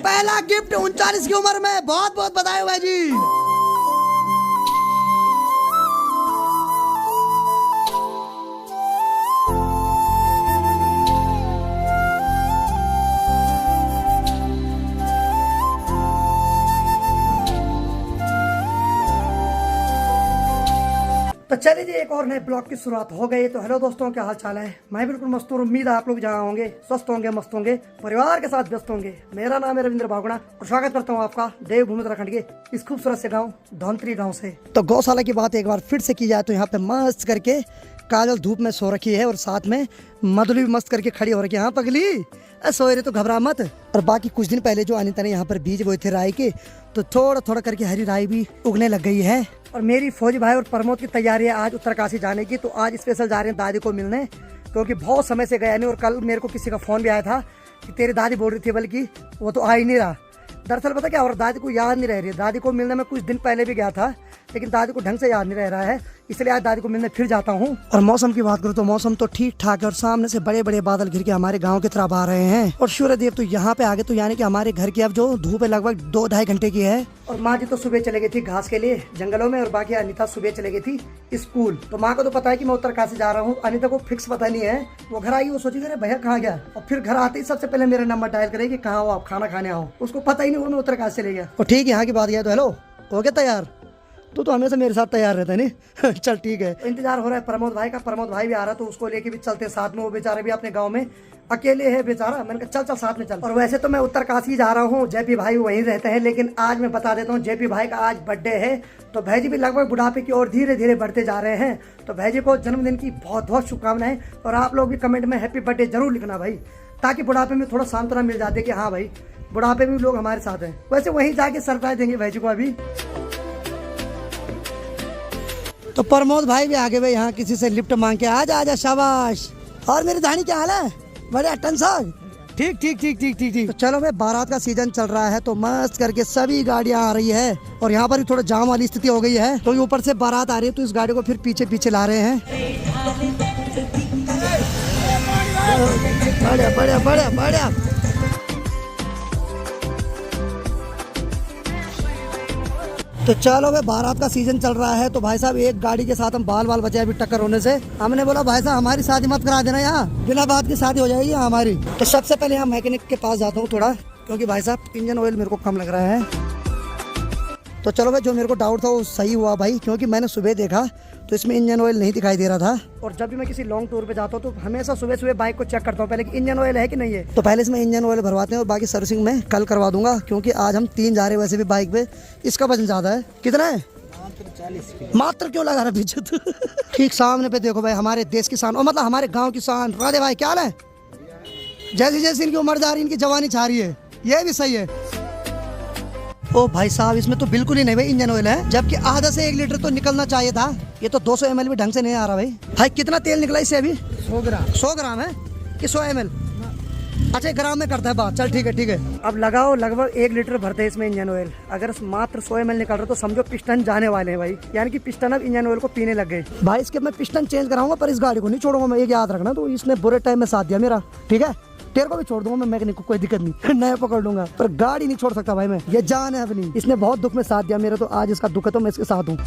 पहला गिफ्ट 39 की उम्र में, बहुत बहुत बधाई भाई जी। तो चलिए जी, एक और नए ब्लॉग की शुरुआत हो गई। तो हेलो दोस्तों, क्या हाल चाल है? मैं बिल्कुल मस्त हूँ। उम्मीद है आप लोग जहाँ होंगे स्वस्थ होंगे, मस्त होंगे, परिवार के साथ व्यस्त होंगे। मेरा नाम है रविंद्र बागुड़ा और स्वागत करता हूँ आपका देवभूमि उत्तराखंड के इस खूबसूरत से गाँव धौंतरी गाँव से। तो गौशाला की बात एक बार फिर से की जाए तो यहाँ पे मस्त करके काजल धूप में सो रखी है और साथ में मधुली भी मस्त करके खड़ी हो रखी है। हाँ पगली, सोए रहे तो घबरा मत। और बाकी कुछ दिन पहले जो अनिता ने यहाँ पर बीज बोए थे राई के, तो थोड़ा थोड़ा करके हरी राई भी उगने लग गई है। और मेरी फौजी भाई और प्रमोद की तैयारी है आज उत्तरकाशी जाने की। तो आज स्पेशल जा रहे हैं दादी को मिलने, क्योंकि बहुत समय से गया नहीं। और कल मेरे को किसी का फोन भी आया था कि तेरी दादी बोल रही थी, बल्कि वो तो आ ही नहीं रहा। दरअसल पता क्या, और दादी को याद नहीं रह रही है। दादी को मिलने में कुछ दिन पहले भी गया था, लेकिन दादी को ढंग से याद नहीं रह रहा है, इसलिए आज दादी को मिलने फिर जाता हूँ। और मौसम की बात करूँ तो मौसम तो ठीक ठाक है और सामने से बड़े बड़े बादल घिर के हमारे गांव की तरफ आ रहे हैं। और सूर्यदेव तो यहाँ पे आगे, तो यानी कि हमारे घर की अब जो धूप है लगभग 2-2.5 घंटे की है। और माँ जी तो सुबह चले गई थी घास के लिए जंगलों में, और बाकी अनिता सुबह चले गई थी स्कूल। तो माँ को तो पता है कि मैं उत्तरकाशी जा रहा हूँ, अनिता को फिक्स पता नहीं है। वो घर आई, वो सोची अरे भैया कहाँ गया, और फिर घर आते ही सबसे पहले मेरा नंबर डायल करेगी, कहाँ हो आप, खाना खाने आओ। उसको पता ही नहीं वो मैं उत्तरकाशी चले गया। और ठीक है, यहाँ की बात किया तो हेलो, हो गया तैयार? तू तो हमेशा मेरे साथ तैयार रहता है नहीं। चल ठीक है, इंतजार हो रहा है प्रमोद भाई का। प्रमोद भाई भी आ रहा है तो उसको लेके भी चलते साथ में। वो बेचारे भी अपने गांव में अकेले है बेचारा। मैंने कहा चल चल साथ में चल। और वैसे तो मैं उत्तरकाशी जा रहा हूँ, जेपी भाई वहीं रहते हैं, लेकिन आज मैं बता देता हूँ जेपी भाई का आज बर्थडे है। तो भाई जी भी लगभग बुढ़ापे की ओर धीरे धीरे बढ़ते जा रहे हैं। तो भाई जी को जन्मदिन की बहुत बहुत शुभकामनाएं। और आप लोग भी कमेंट में हैप्पी बर्थडे जरूर लिखना भाई, ताकि बुढ़ापे में थोड़ा सांत्वना मिल जाते कि हाँ भाई बुढ़ापे में भी लोग हमारे साथ हैं। वैसे वहीं जाके सरप्राइज देंगे भाई जी को अभी। तो प्रमोद भाई भी आगे भाई यहाँ किसी से लिफ्ट मांग के आजा आजा, शाबाश। और मेरी धानी क्या हाल है? बड़े अटन साग, ठीक ठीक ठीक ठीक ठीक ठीक। तो चलो भाई, बारात का सीजन चल रहा है तो मस्त करके सभी गाड़ियाँ आ रही है। और यहाँ पर भी थोड़ा जाम वाली स्थिति हो गई है, तो ऊपर से बारात आ रही है तो इस गाड़ी को फिर पीछे पीछे ला रहे हैं। बढ़िया बढ़िया बढ़िया बढ़िया। तो चलो भाई, बारात का सीजन चल रहा है तो भाई साहब एक गाड़ी के साथ हम बाल बाल बचे अभी टक्कर होने से। हमने बोला भाई साहब हमारी शादी मत करा देना, यहाँ बिना बात की शादी हो जाएगी हमारी। तो सबसे पहले यहाँ मैकेनिक के पास जाता हूँ थोड़ा, क्योंकि भाई साहब इंजन ऑयल मेरे को कम लग रहा है। तो चलो भाई, जो मेरे को डाउट था वो सही हुआ भाई, क्योंकि मैंने सुबह देखा तो इसमें इंजन ऑयल नहीं दिखाई दे रहा था। और जब भी मैं किसी लॉन्ग टूर पे जाता हूँ तो हमेशा सुबह सुबह बाइक को चेक करता हूँ पहले कि इंजन ऑयल है कि नहीं है। तो पहले इसमें इंजन ऑयल भरवाते हैं और बाकी सर्विसिंग में कल करवा दूंगा, क्योंकि आज हम 3 जा रहे हैं वैसे भी बाइक पे। इसका वजन ज्यादा है, कितना है? मात्र क्यों लगा रहा पीछे तो। ठीक सामने पे देखो भाई, हमारे देश की शान, और मतलब हमारे गाँव की शान। राधे भाई क्या हाल है? जैसी जैसी इनकी उम्र जा रही है इनकी जवानी छा रही है, ये भी सही है। ओ भाई साहब, इसमें तो बिल्कुल ही नहीं भाई इंजन ऑयल है, जबकि आधा से 1 लीटर तो निकलना चाहिए था। ये तो 200 ml भी ढंग से नहीं आ रहा भाई। भाई कितना तेल निकला इससे अभी? 100 ग्राम। 100 ग्राम है कि 100 ml? अच्छा, ग्राम में करता है बात। चल ठीक है ठीक है। अब लगाओ, लगभग 1 लीटर भरते हैं इसमें इंजन ऑयल। अगर मात्र 100 ml निकल रहा तो समझो पिस्टन जाने वाले हैं भाई, यानी कि पिस्टन अब इंजन ऑयल को पीने लग गए भाई। इसके मैं पिस्टन चेंज कराऊंगा, पर इस गाड़ी को नहीं छोड़ूंगा मैं, एक याद रखना। तो इसने बुरे टाइम में साथ दिया मेरा, ठीक है? तेरे को भी छोड़ दूंगा मैं, मैकेनिक को कोई दिक्कत नहीं, नया पकड़ लूंगा, पर गाड़ी नहीं छोड़ सकता भाई मैं। ये जान है अपनी, इसने बहुत दुख में साथ दिया मेरा, तो आज इसका दुख है तो मैं इसके साथ हूँ।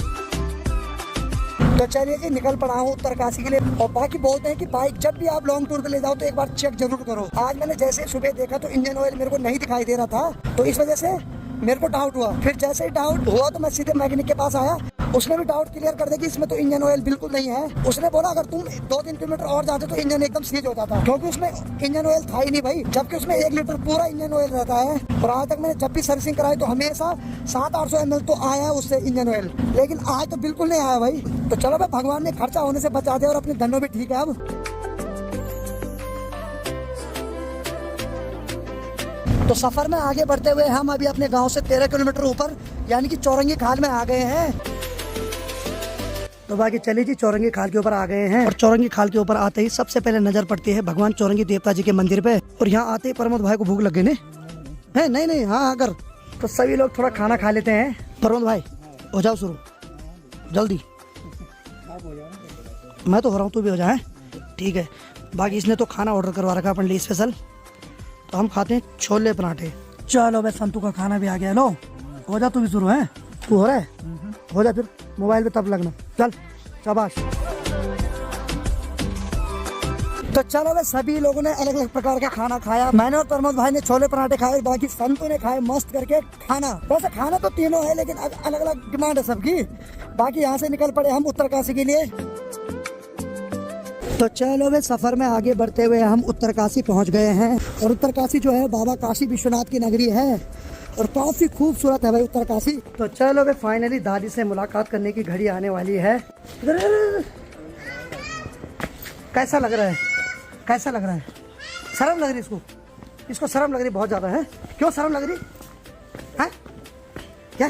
तो चलिए जी, निकल पड़ा हूँ उत्तरकाशी के लिए। और बाकी बोलते हैं कि बाइक जब भी आप लॉन्ग टूर पे ले जाओ तो एक बार चेक जरूर करो। आज मैंने जैसे सुबह देखा तो इंजन ऑयल मेरे को नहीं दिखाई दे रहा था, तो इस वजह से मेरे को डाउट हुआ। फिर जैसे ही डाउट हुआ तो मैं सीधे मैकेनिक के पास आया। उसने भी डाउट क्लियर कर दिया कि इसमें तो इंजन ऑयल बिल्कुल नहीं है। उसने बोला अगर तुम 2-3 किलोमीटर और जाते तो इंजन एकदम सीज हो जाता, क्योंकि उसमें इंजन ऑयल था ही नहीं भाई, जबकि उसमें 1 लीटर पूरा इंजन ऑयल रहता है। और आज तक मैंने जब भी सर्विसिंग कराई तो हमेशा 700-800 ml तो आया है उससे इंजन ऑयल, लेकिन आज तो बिल्कुल नहीं आया भाई। तो चलो भाई, भगवान ने खर्चा होने से बचा दिया और अपने धनों भी ठीक है अब। तो सफर में आगे बढ़ते हुए हम अभी अपने गांव से 13 किलोमीटर ऊपर यानी कि चौरंगी खाल में आ गए हैं। तो बाकी चलिए जी, चौरंगी खाल के ऊपर आ गए हैं। और चौरंगी खाल के ऊपर आते ही सबसे पहले नजर पड़ती है भगवान चौरंगी देवता जी के मंदिर पे। और यहाँ आते ही प्रमोद भाई को भूख लग गई है? नहीं हाँ अगर तो सभी लोग थोड़ा खाना खा लेते हैं। प्रमोद भाई हो जाओ शुरू जल्दी। मैं तो हो रहा हूँ, तू भी हो जाए, ठीक है? बाकी इसने तो खाना ऑर्डर करवा रखा अपन लिए स्पेशल। तो हम खाते हैं छोले पराठे। चलो भाई संतू का खाना भी आ गया। लो हो जा, तू भी शुरू है। तू हो रहा है, हो जा फिर मोबाइल पे तब लगना। चल शाबाश। तो चलो भाई सभी लोगों ने अलग अलग प्रकार का खाना खाया। मैंने और प्रमोद भाई ने छोले पराठे खाए, बाकी संतू ने खाए मस्त करके खाना। वैसे खाना तो तीनों है लेकिन अलग अलग डिमांड है सबकी। बाकी यहाँ से निकल पड़े हम उत्तरकाशी के लिए। तो चलो वे सफर में आगे बढ़ते हुए हम उत्तरकाशी पहुँच गए हैं। और उत्तरकाशी जो है बाबा काशी विश्वनाथ की नगरी है और काफी खूबसूरत है भाई उत्तरकाशी। तो चलो वे फाइनली दादी से मुलाकात करने की घड़ी आने वाली है। कैसा लग रहा है, कैसा लग रहा है? शर्म लग रही इसको, इसको शर्म लग रही बहुत ज़्यादा है। क्यों शर्म लग रही है क्या?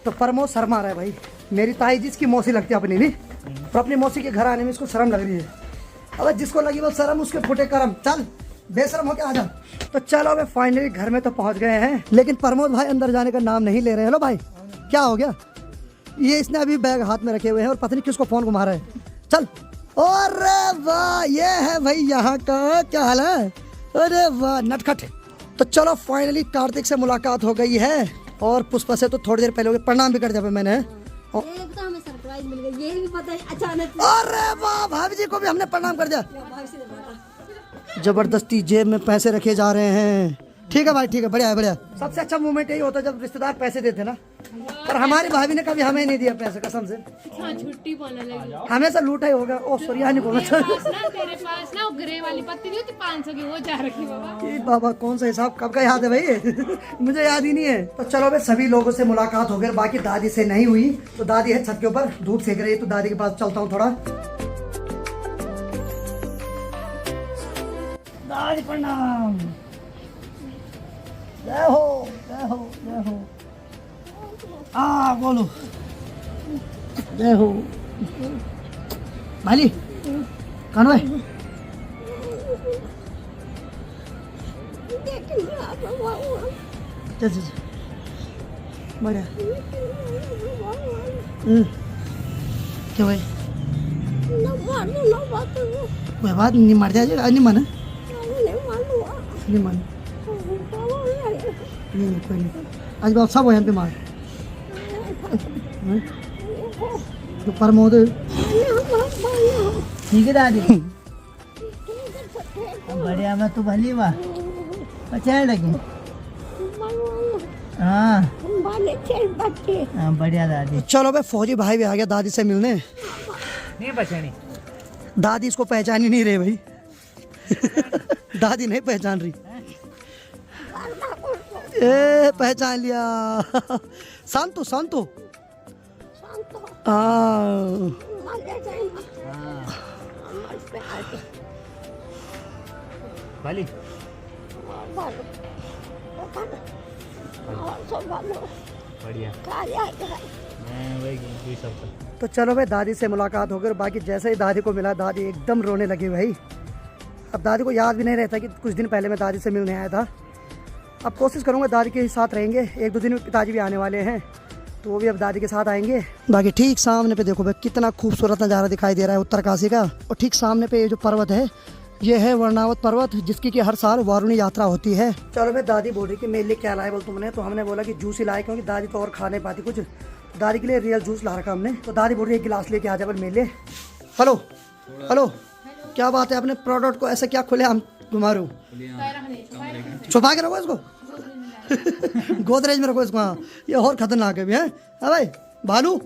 तो प्रमोद शर्मा रहा है भाई। मेरी ताई जिसकी मौसी लगती है अपनी भी, और अपनी मौसी के घर आने में इसको शर्म लग रही है। अब जिसको लगी वो शर्म उसके फुटे करम। चल बेशरम हो के आ जा। तो चलो अब फाइनली घर में तो पहुंच गए हैं, लेकिन प्रमोद भाई अंदर जाने का नाम नहीं ले रहे हैं। लो भाई क्या हो गया? ये इसने अभी बैग हाथ में रखे हुए हैं और पता नहीं किसको फोन घुमा रहा है। चल। अरे वाह, ये है भाई यहाँ का, क्या हाल है? अरे वाह नटखट। तो चलो फाइनली कार्तिक से मुलाकात हो गई है और पुष्पा से तो थोड़ी देर पहले हो गए। प्रणाम भी कर दिया मैंने। एक तो हमें सरप्राइज मिल गई, ये भी पता है अचानक। अरे वाह, भाभी जी को भी हमने प्रणाम कर दिया। जबरदस्ती जेब में पैसे रखे जा रहे हैं। ठीक है भाई, ठीक है, बढ़िया है, बढ़िया। सबसे अच्छा मूवमेंट यही होता है जब रिश्तेदार पैसे देते ना। पर हमारी भाभी ने कभी हमें नहीं दिया पैसे, कसम से। छुट्टी बोलने लगी, हमेशा लूटा ही होगा। ओ सॉरी, यहाँ नहीं बोलना चाहिए। तेरे पास ना ग्रे वाली पत्ती नहीं होती 500 की, वो जा रखी बाबा। बाबा कौन सा हिसाब कब का याद है भाई? मुझे याद ही नहीं है। तो चलो भाई सभी लोगों से मुलाकात हो गई, बाकी दादी से नहीं हुई। तो दादी है छत के ऊपर, धूप सेक रही है, तो दादी के पास चलता हूँ थोड़ा। दादी प्रणाम। जय हो, जय हो, जय हो। बोलो। जय हो भाली। कौन भाई? बढ़िया। क्या भाई? कोई बात नहीं, मर जाएगा। नहीं माना, नहीं माना, नहीं कोई नहीं। आज बात सब हो यहाँ पे मार। तो प्रमोद ठीक है दादी। बढ़िया, मैं तो भली वाह पचाए लगे। हाँ बढ़िया दादी। चलो भाई फौजी भाई भी आ गया दादी से मिलने। नहीं पहचानी दादी, इसको पहचान ही नहीं रहे भाई। दादी नहीं पहचान रही। ए पहचान लिया। संतु, संतु। भाली बढ़िया। तो चलो भाई दादी से मुलाकात हो गई और बाकी जैसे ही दादी को मिला दादी एकदम रोने लगी भाई। अब दादी को याद भी नहीं रहता कि कुछ दिन पहले मैं दादी से मिलने आया था। अब कोशिश करूँगा दादी के साथ रहेंगे। एक दो दिन में पिताजी भी आने वाले हैं तो वो भी अब दादी के साथ आएंगे। बाकी ठीक सामने पे देखो भाई कितना खूबसूरत नज़ारा दिखाई दे रहा है उत्तरकाशी का। और ठीक सामने पे ये जो पर्वत है ये है वर्णावत पर्वत, जिसकी कि हर साल वारुणी यात्रा होती है। चलो भाई दादी बोल रही कि मेरे लिए क्या लाए बोल तुमने, तो हमने बोला कि जूस ही लाए क्योंकि दादी तो और खा नहीं पाती कुछ। दादी के लिए रियल जूस ला रखा हमने। तो दादी बोल रही है एक गिलास लेके आ जाए मेरे लिए। हेलो हेलो, क्या बात है? अपने प्रोडक्ट को ऐसे क्या खुले हम घुमा? छुपा के रखो इसको। गोदरेज में रखो इसको। हाँ ये और खतरनाक है भी है भाई भालू।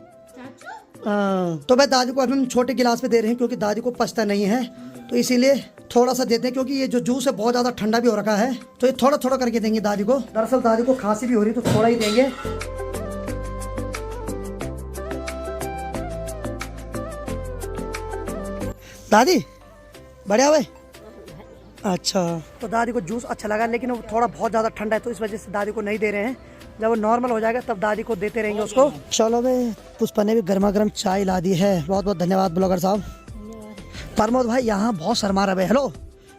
तो भाई दादी को अभी हम छोटे गिलास में दे रहे हैं क्योंकि दादी को पचता नहीं है, तो इसीलिए थोड़ा सा देते हैं क्योंकि ये जो जूस है बहुत ज़्यादा ठंडा भी हो रखा है। तो ये थोड़ा थोड़ा करके देंगे दादी को। दरअसल दादी को खांसी भी हो रही तो थोड़ा ही देंगे। दादी बढ़िया भाई। अच्छा तो दादी को जूस अच्छा लगा लेकिन वो थोड़ा बहुत ज़्यादा ठंडा है तो इस वजह से दादी को नहीं दे रहे हैं। जब वो नॉर्मल हो जाएगा तब दादी को देते रहेंगे उसको। चलो भाई पुष्पा ने भी गर्मा गर्म चाय ला दी है। बहुत बहुत धन्यवाद ब्लॉगर साहब। प्रमोद भाई यहाँ बहुत शर्मा रहा है। हेलो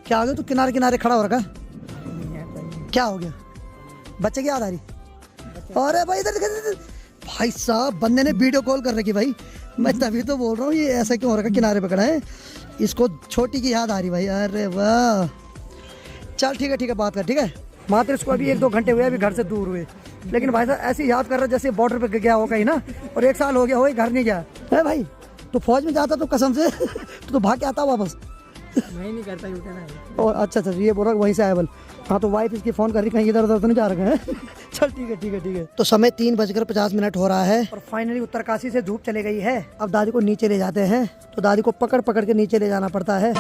क्या हो गया? तू किनारे किनारे खड़ा हो रखा, क्या हो गया? बच्चे की याद आ रही? अरे भाई इधर भाई साहब बंदे ने वीडियो कॉल कर रखी भाई। मैं तभी तो बोल रहा हूँ ये ऐसा क्यों हो रखा, किनारे पकड़ा है। इसको छोटी की याद आ रही भाई। अरे वाह चल ठीक है बात कर। ठीक है मात्र इसको अभी 1-2 घंटे हुए अभी घर से दूर हुए, लेकिन भाई साहब ऐसे याद कर रहा जैसे बॉर्डर पे गया हो कहीं ना, और 1 साल हो गया हो घर नहीं गया है भाई। तो फौज में जाता तो कसम से तो भाग के आता वापस। मैं नहीं करता यूं कहना। और अच्छा ये बोल रहा वहीं से आया बल। हाँ तो वाइफ इसकी फोन कर रही कहीं इधर उधर तो नहीं जा रखे हैं। चल ठीक है ठीक है ठीक है। तो समय 3:50 हो रहा है और फाइनली उत्तरकाशी से धूप चली गई है। अब दादी को नीचे ले जाते हैं, तो दादी को पकड़ पकड़ के नीचे ले जाना पड़ता है।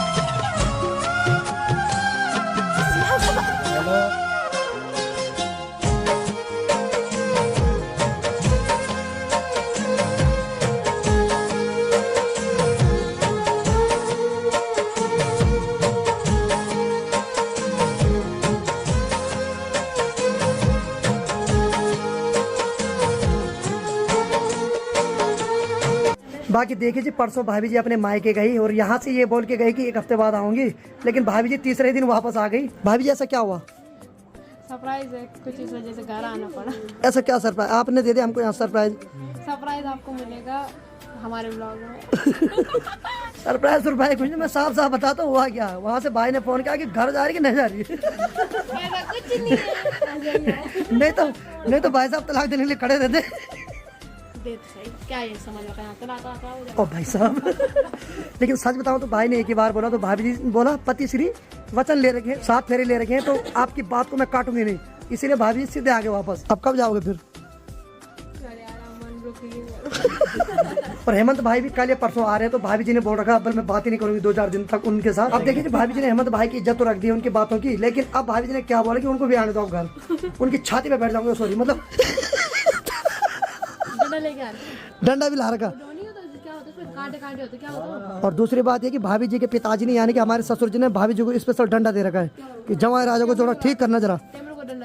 बाकी देखिए जी परसों भाभी जी अपने मायके गई और यहाँ से ये बोल के गई कि 1 हफ्ते बाद आऊंगी, लेकिन भाभी जी तीसरे दिन वापस आ गई। भाभी जी ऐसा क्या हुआ? सरप्राइज है, कुछ इस वजह से घर आना पड़ा। ऐसा क्या सरप्राइज आपने दे दिया हमको यहाँ? सरप्राइज आपको मिलेगा हमारे ब्लॉग में। सरप्राइज कुछ नहीं, मैं साफ साफ बताता हूँ हुआ क्या। वहाँ से भाई ने फोन किया कि घर जा रही कि नहीं जा रही। ऐसा कुछ नहीं है। नहीं तो भाई साहब तलाक देने के लिए खड़े रहते। क्या ये समझ ओ भाई साहब लेकिन सच बताऊं तो भाई ने एक ही बार बोला, तो भाभी जी बोला पति श्री वचन ले रखे हैं, 7 फेरे ले रखे हैं, तो आपकी बात को मैं काटूंगी नहीं, इसीलिए भाभी जी सीधे आगे वापस। अब कब जाओगे फिर? और हेमंत भाई भी कल या परसों आ रहे हैं, तो भाभी जी ने बोल रखा अब मैं बात ही नहीं करूंगी 2-4 दिन तक उनके साथ। अब देखिए भाभी जी ने हेमंत भाई की इज्जत तो रख दी उनकी बातों की, लेकिन अब भाभी जी ने क्या बोला कि उनको भी आने दो घर, उनकी छाती पे बैठ जाऊंगे। सॉरी मतलब डंडा भी ला रखा। और दूसरी बात है कि भाभी जी के पिताजी ने यानी कि हमारे ससुर जी ने भाभी जी को स्पेशल डंडा दे रखा है कि जवाई राजा को थोड़ा ठीक करना जरा,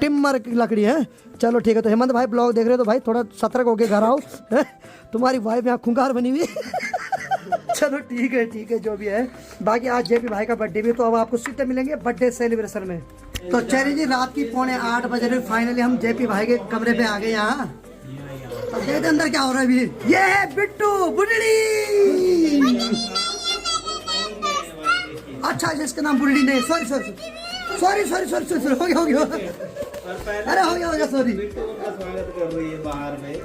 टिम्मर की लकड़ी है। चलो ठीक है। तो हेमंत भाई ब्लॉग देख रहे हो तो भाई थोड़ा सतर्क होके घर आओ, तुम्हारी वाइफ यहाँ खुंखार बनी हुई। चलो ठीक है जो भी है। बाकी आज जेपी भाई का बर्थडे भी, तो अब आपको सीधे मिलेंगे बर्थडे सेलिब्रेशन में। तो चलिए जी रात की 7:45 बजे फाइनली हम जेपी भाई के कमरे पे आ गए यहाँ। देखते अंदर क्या हो रहा है अभी। ये है बिट्टू बुढ़ड़ी। अच्छा जिसका नाम बुढ़ड़ी नहीं, सॉरी हो गया अरे हो गया सॉरी। स्वागत कर रही है बाहर में।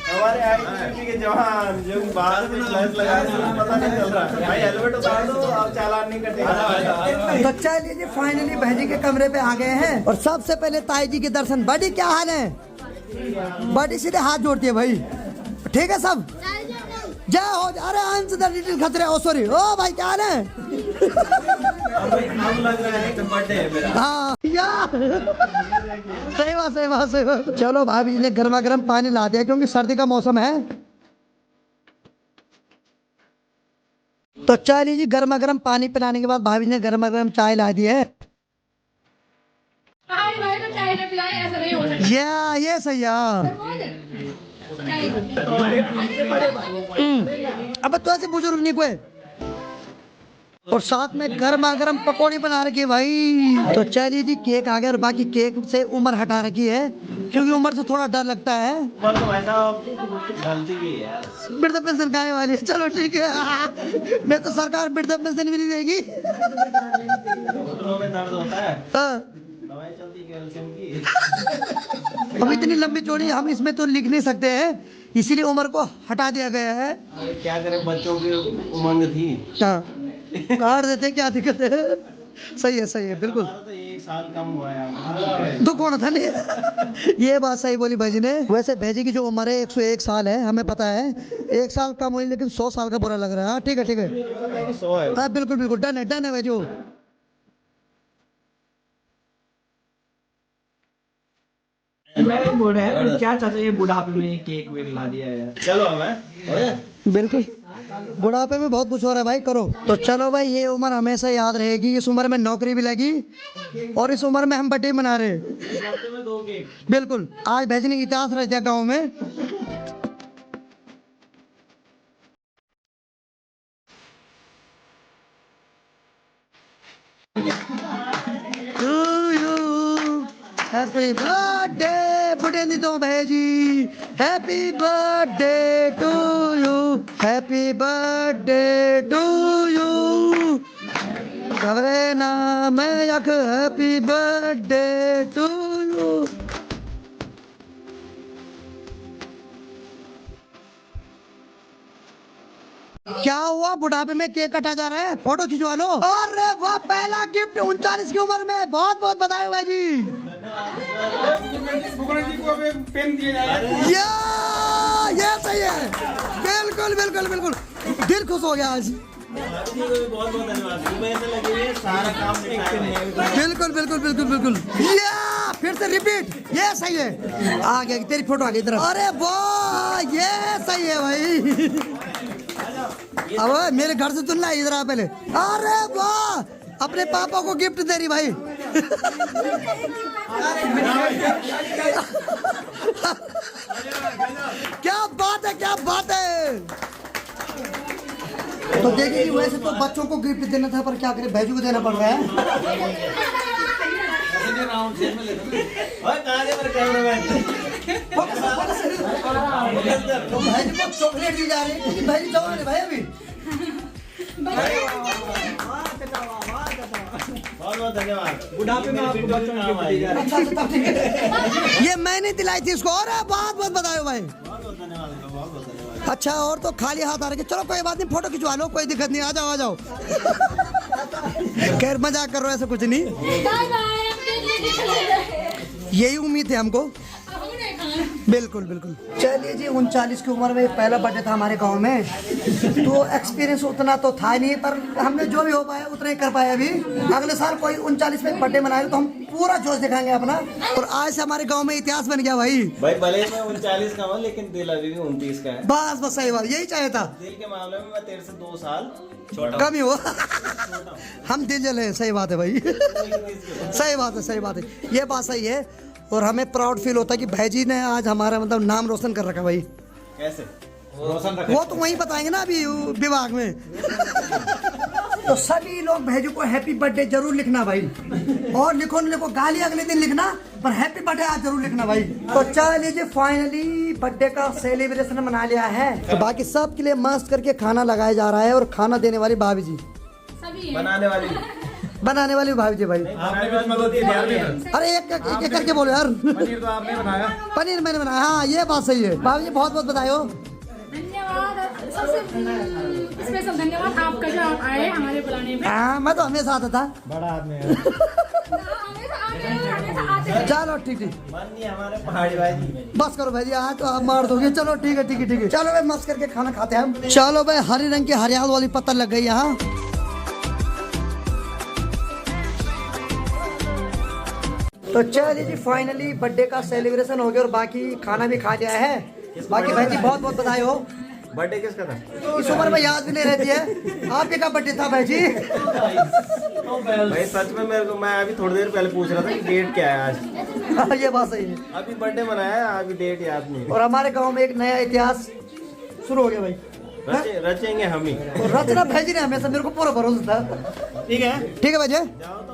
हमारे आईटीबीपी के जवान जो बाहर में फ्लैश लगा रहे हैं, पता नहीं चल रहा है। भाई हेलमेट उतार दो, आप चालान नहीं कटेगा। तो चलिए जी फाइनली बहजी के कमरे पे आ गए हैं और सबसे पहले ताई जी के दर्शन। बड़ी क्या हाल है? बड़ी सीधे हाथ जोड़ती है भाई। ठीक है सब जय हो। अरे अंश द लिटिल खतरे। ओ सॉरी ओ भाई क्या हाल है? हाँ सही बात। चलो भाभी ने गर्मा गर्म पानी ला दिया क्योंकि सर्दी का मौसम है। तो चलिए जी गर्मा गर्म पानी पिलाने के बाद भाभी ने गर्मा गर्म चाय ला दी है। ये सही है। अब तो ऐसे बुजुर्ग नहीं कोई, और साथ में गर्मा गर्म पकौड़ी बना रखी है भाई। तो चलिए जी केक आ गया, और बाकी केक से उम्र हटा रखी है क्योंकि उम्र से थोड़ा डर लगता है। वृद्धा पेंशन खाने वाली है। चलो ठीक है। मैं तो सरकार वृद्धा पेंशन भी नहीं देगी। अब इतनी लंबी चौड़ी हम इसमें तो लिख नहीं सकते हैं, इसीलिए उम्र को हटा दिया गया है। क्या करें, बच्चों की उमंग थी। काट देते क्या दिक्कत है। सही है बिल्कुल। तो 1 साल कम हुआ है, दुख होना था नहीं। ये बात सही बोली भाजी ने। वैसे भाजी की जो उम्र है 101 साल है, हमें पता है 1 साल कम हुई, लेकिन 100 साल का बुरा लग रहा है। ठीक है हाँ बिल्कुल डन है भाई। क्या चाहते ये बुढ़ापे में केक वेक ला दिया है। चलो हमें बिल्कुल बुढ़ापे में बहुत कुछ हो रहा है भाई, करो। तो चलो भाई ये उम्र हमेशा याद रहेगी। इस उम्र में नौकरी भी लगी और इस उम्र में हम बर्थडे मना रहे। बिल्कुल आज भेजने की इतिहास रह जाए गाँव में। हैप्पी बर्थडे बुढ़े नहीं तो भेजी। Happy birthday to you. Happy birthday to you गवे नाम यक हैप्पी बर्थडे टू यू। क्या हुआ, बुढ़ापे में केक कटा जा रहा है, फोटो खिंचवा लो। अरे वाह, पहला गिफ्ट 39 की उम्र में, बहुत बहुत बधाई भाई जी। ये सही है, बिल्कुल बिल्कुल बिल्कुल, दिल खुश हो गया आज। बहुत बहुत धन्यवाद, सुबह से लगे हुए सारा काम बिल्कुल बिल्कुल बिल्कुल बिल्कुल। या फिर से रिपीट, ये सही है, आ गया तेरी फोटो आ गई इधर। अरे वाह, ये सही है भाई। अब मेरे घर से तुलना इधर आ पहले। अरे वाह, अपने पापा को गिफ्ट दे रही भाई। क्या बात है, क्या बात है। तो देखिए, वैसे तो बच्चों को गिफ्ट देना था, पर क्या करें, भैजू को देना पड़ रहा है। तो भैजू को चॉकलेट दी जा रही है, क्योंकि भैजू जवान है भाई अभी। बहुत बहुत धन्यवाद। बुढ़ापे में आपको बच्चों की गिफ्ट दी जा रही है। अच्छा, तब ठीक है। ये मैंने दिलाई थी इसको। और बहुत बहुत बधाई भाई। बहुत बहुत धन्यवाद, बहुत बहुत धन्यवाद। अच्छा, और तो खाली हाथ आ रहे, चलो कोई बात नहीं, फोटो खिंचवा लो, कोई दिक्कत नहीं, आ जाओ आ जाओ। खैर मजाक कर रहे हो, ऐसा कुछ नहीं, यही उम्मीद है हमको। बिल्कुल बिल्कुल। चलिए जी, 39 की उम्र में पहला बर्थडे था हमारे गांव में, तो एक्सपीरियंस उतना तो था नहीं, पर हमने जो भी हो पाया उतना ही कर पाए। अभी अगले साल कोई 39 में बर्थडे मनाएगा तो हम पूरा जोश दिखाएंगे अपना, और आज से हमारे गांव में इतिहास बन गया भाई। भाई भले मैं 39 का हूँ, लेकिन दिल अभी भी 29 का है। बस बस, सही बात, यही चाहिए था। दिल के मामले में मैं तेरे से 2 साल छोटा कम ही हुआ। हम दिल जले हैं, सही बात है भाई। सही बात है, सही बात है, ये बात सही है। और हमें प्राउड फील होता है कि भाई जी ने आज हमारा मतलब नाम रोशन कर रखा भाई। कैसे रोशन रखे? वो तो वहीं बताएंगे ना अभी विभाग में। तो सभी लोग भैजू को हैप्पी बर्थडे जरूर लिखना भाई, और लिखो न लिखो, गाली अगले दिन लिखना, पर हैप्पी बर्थडे आज जरूर लिखना भाई। तो चलिए जी, फाइनली बर्थडे का सेलिब्रेशन मना लिया है, तो बाकी सब के लिए मस्त करके खाना लगाया जा रहा है, और खाना देने वाली भाभी जी, बनाने वाली भाभी जी भाई। आपने भी मदद की यार। अरे एक एक करके बोलो यार। पनीर तो आपने बनाया। पनीर मैंने बनाया, हाँ ये बात सही है। भाभी जी बहुत बहुत बधाई हो। धन्यवाद, सबसे स्पेशल धन्यवाद आपका जो आप आए हमारे बुलाने में। हाँ, मैं तो हमेशा आता था। बड़ा आदमी है। चलो ठीक ठीक, मन नहीं हमारे पहाड़ी भाई जी। बस करो भाई जी, आज तो आप मार दोगे। चलो ठीक है ठीक है ठीक है, चलो भाई मस्त करके खाना खाते हैं हम। चलो भाई, हरे रंग की हरियाल वाली पत्ता लग गई यहाँ। तो चलिए जी, फाइनली बर्थडे का सेलिब्रेशन हो गया, और बाकी खाना भी खा लिया है। बाकी भाई जी बहुत बहुत बधाई हो। बर्थडे किसका था? इस उम्र में याद भी नहीं रहती है। आपके का बर्थडे था भाई जी? भाई सच में मेरे को, मैं अभी थोड़ी देर पहले पूछ रहा था कि डेट क्या है आज। ये बात सही है। अभी बर्थडे मनाया है, अभी डेट याद नहीं है। और हमारे गांव में एक नया इतिहास शुरू हो गया भाई। रचेंगे हम ही। और रचना भेजी ने हमेशा, मेरे को पूरा भरोसा था। ठीक है भाई जी,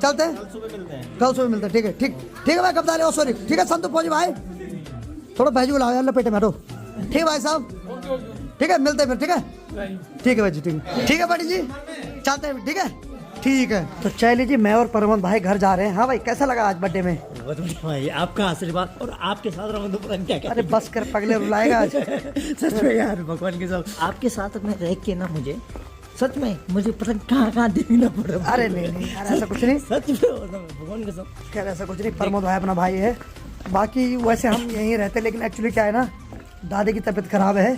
चलते हैं, कल सुबह मिलते हैं। कल सुबह मिलते हैं। ठीक है ठीक है भाई, कब डाले? सॉरी, ठीक है संतु फौजी भाई, थोड़ा भेजू लाओ यार, लपेटे में हटो। ठीक भाई साहब, ठीक है, मिलते हैं फिर। ठीक है भाई जी, ठीक है बड़ी जी, चलते हैं, ठीक है। तो चलिए जी, मैं और परमन भाई घर जा रहे हैं। हाँ भाई, कैसा लगा आज बर्थडे में? बहुत बढ़िया भाई, आपका आशीर्वाद और आपके साथ रहो तो क्या क्या। अरे बस कर, पगले रुलाएगा आज। सच में यार, भगवान के साथ आपके साथ में रह के ना, मुझे सच में मुझे पता कहाँ देखना पड़ रहा है। अरे नहीं यार, ऐसा कुछ नहीं, सच में भगवान के साथ। खैर ऐसा कुछ नहीं, प्रमोद भाई अपना भाई है। बाकी वैसे हम यहीं रहते, लेकिन एक्चुअली क्या है ना, दादी की तबीयत खराब है,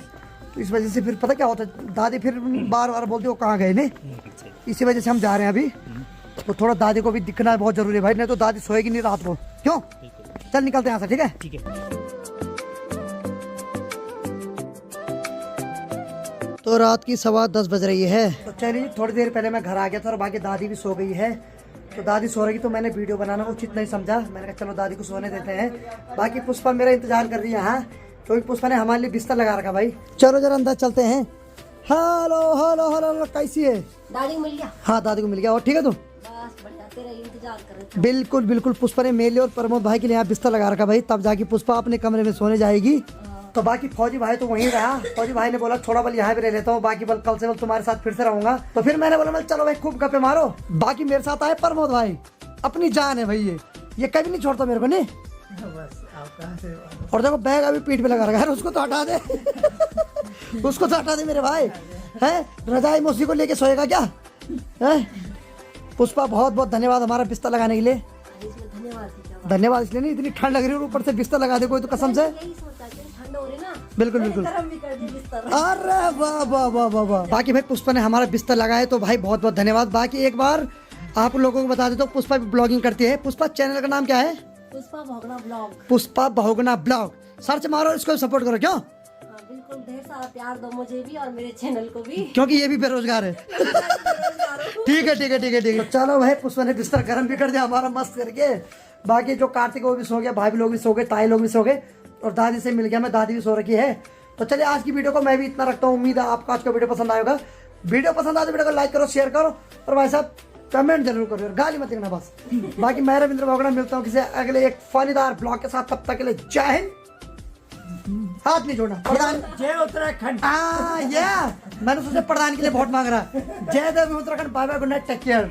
तो इस वजह से फिर पता क्या होता है, दादी फिर बार बार बोलती हो कहाँ गए नहीं, इसी वजह से हम जा रहे हैं अभी। तो थोड़ा दादी को भी दिखना बहुत जरूरी है भाई, नहीं तो दादी सोएगी नहीं रात को। क्यों? चल निकलते हैं यहाँ से, ठीक है। तो रात की 7:15 बज रही है। तो चलिए, थोड़ी देर पहले मैं घर आ गया था, और बाकी दादी भी सो गई है। तो दादी सो रही, तो मैंने वीडियो बनाना उचित नहीं समझा, मैंने कहा चलो दादी को सोने देते हैं। बाकी पुष्पा मेरा इंतजार कर रही है यहाँ, क्योंकि पुष्पा ने हमारे लिए बिस्तर लगा रखा भाई। चलो जरा अंदर चलते हैं। हेलो हेलो हेलो, कैसी है? दादी को मिल गया? हाँ दादी को मिल गया। और ठीक है तू? बस बढ़िया, तेरा इंतजार कर रहे थे। बिल्कुल बिल्कुल, पुष्पा ने मेरे लिए और प्रमोद भाई के लिए यहाँ बिस्तर लगा रखा भाई, तब जाके पुष्पा अपने कमरे में सोने जाएगी। तो बाकी फौजी भाई तो वहीं रहा। फौजी भाई ने बोला थोड़ा बल यहाँ पे रह लेता हूँ, बाकी बल कल से बल तुम्हारे साथ फिर से रहूंगा। तो फिर मैंने बोला चलो भाई खूब गप्पे मारो। बाकी मेरे साथ आए प्रमोद भाई, अपनी जान है भाई, ये कभी नहीं छोड़ता मेरे को नहीं। बस आपका आशीर्वाद। और देखो बैग अभी पीठ पे लगा रखा है, उसको तो हटा दे उसको तो हटा दे मेरे भाई। है रजाई मौसी को लेके सोएगा क्या? है पुष्पा बहुत बहुत धन्यवाद हमारा बिस्तर लगाने के लिए। इसमें धन्यवाद की क्या बात। धन्यवाद इसलिए नहीं, इतनी ठंड लग रही है ऊपर से बिस्तर लगा दे कोई तो कसम से। यही सोचा कि ठंड हो रही ना, बिल्कुल मैंने बिल्कुल। गरम भी कर दी बिस्तर। अरे वाह वाह वाह वाह वाह। बाकी भाई पुष्पा ने हमारा बिस्तर लगाया तो भाई बहुत बहुत धन्यवाद। बाकी एक बार आप लोगों को बता देता हूँ पुष्पा भी ब्लॉगिंग करती है। पुष्पा चैनल का नाम क्या है? पुष्पा भोगना blog. Pushpa Bahuguna blog, search मारो, इसको सपोर्ट करो। क्यों? हाँ बिल्कुल, ढेर सारा प्यार दो मुझे भी और मेरे चैनल को भी। क्योंकि ये भी बेरोजगार है। ठीक है ठीक है ठीक है ठीक है। तो चलो भाई पुष्पा ने बिस्तर गर्म भी कर दिया हमारा मस्त करके। बाकी जो कार्तिक वो भी सो गया, भाभी लोग भी सो गए, ताई लोग भी सो गए और दादी से मिल गया मैं, दादी भी सो रखी है। तो चलिए आज की वीडियो को मैं भी इतना रखता हूँ। उम्मीद है आपको आज का वीडियो पसंद आएगा। वीडियो पसंद आए तो वीडियो को लाइक करो, शेयर करो और भाई साहब कमेंट जरूर करो, गाली मत देना बस। बाकी मैं रविंद्र भोगड़ा मिलता हूँ किसी अगले एक फनीदार ब्लॉग के साथ। तब तक के लिए जय हिंद। हाथ नहीं जोड़ना प्रधान। जय उत्तराखंड। मैंने सोचा प्रधान के लिए वोट मांग रहा। जय देव Uttarakhand. Bye bye, good night, take care.